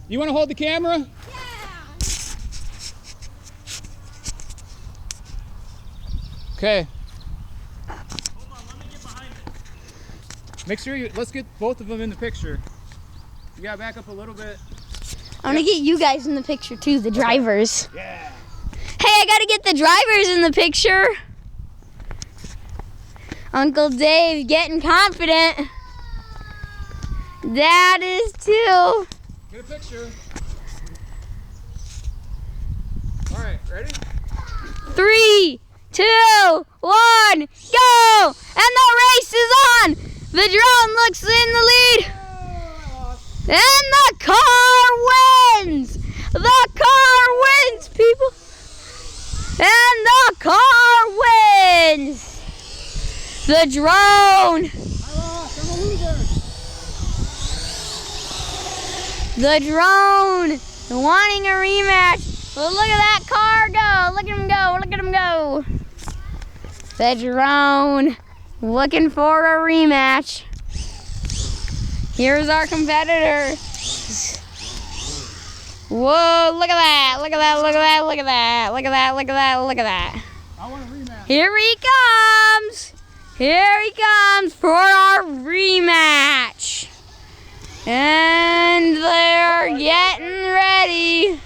You want to hold the camera? Yeah. Okay. Hold on, let me get behind it. Make sure let's get both of them in the picture. You gotta back up a little bit. I want to get you guys in the picture too, the drivers. Yeah. Hey, I gotta get the drivers in the picture. Uncle Dave getting confident. Dad is too. Get a picture. All right, ready? 3, 2, 1, go! And the race is on. The drone looks in the lead. And the car wins. The car wins, people. And the car wins. The drone. I'm a loser. The drone wanting a rematch. Well, look at that car go. Look at him go. Look at him go. The drone looking for a rematch. Here's our competitor. Whoa, look at that. Look at that. Look at that. Look at that. Look at that. Look at that. Look at that. I want a rematch. Here he comes. Here he comes for our rematch. And they're getting ready.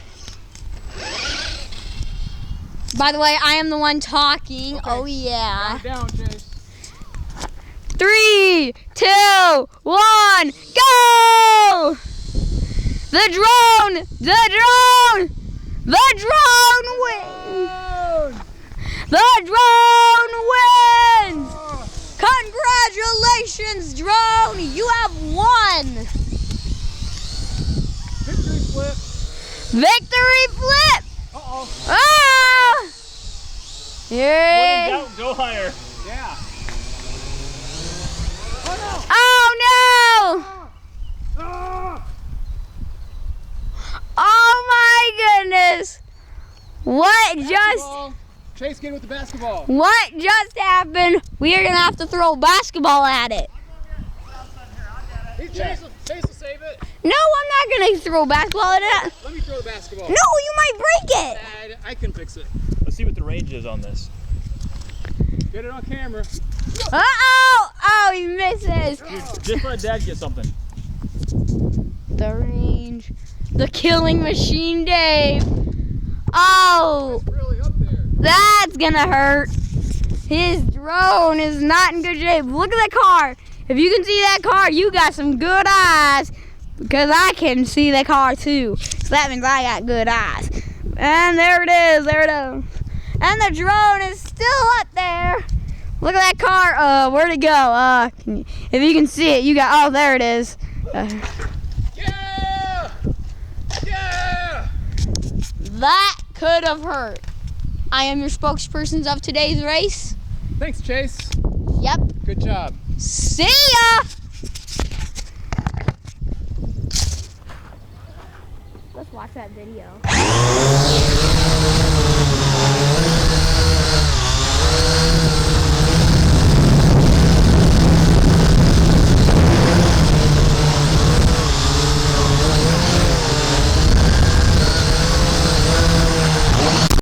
By the way, I am the one talking. Okay. Oh, yeah. Calm down, Chase. 3, 2, 1, go! The drone! The drone! The drone wins! The drone wins! Congratulations, drone! You have won! Victory flip. Victory flip! Uh-oh. Ah! When in Yeah. doubt, go higher. Yeah. Oh no! Ah! Oh my goodness! What just Basketball. Chase, get with the basketball. happened? We are gonna have to throw a basketball at it. Chase will save it. No, I'm not gonna throw a basketball at it. Let me throw the basketball. No, you might break it. I can fix it. Let's see what the range is on this. Get it on camera. Uh-oh! Oh, he misses. Dude, just let Dad get something. The range. The killing machine, Dave. Oh, Really up there. that's gonna hurt. His drone is not in good shape. Look at that car. If you can see that car, you got some good eyes. Because I can see the car too. So that means I got good eyes. And there it is. There it is. And the drone is still up there. Look at that car. Where'd it go? If you can see it, you got. Oh, there it is. Yeah! Yeah! That could have hurt. I am your spokesperson of today's race. Thanks, Chase. Yep. Good job. See ya. Let's watch that video.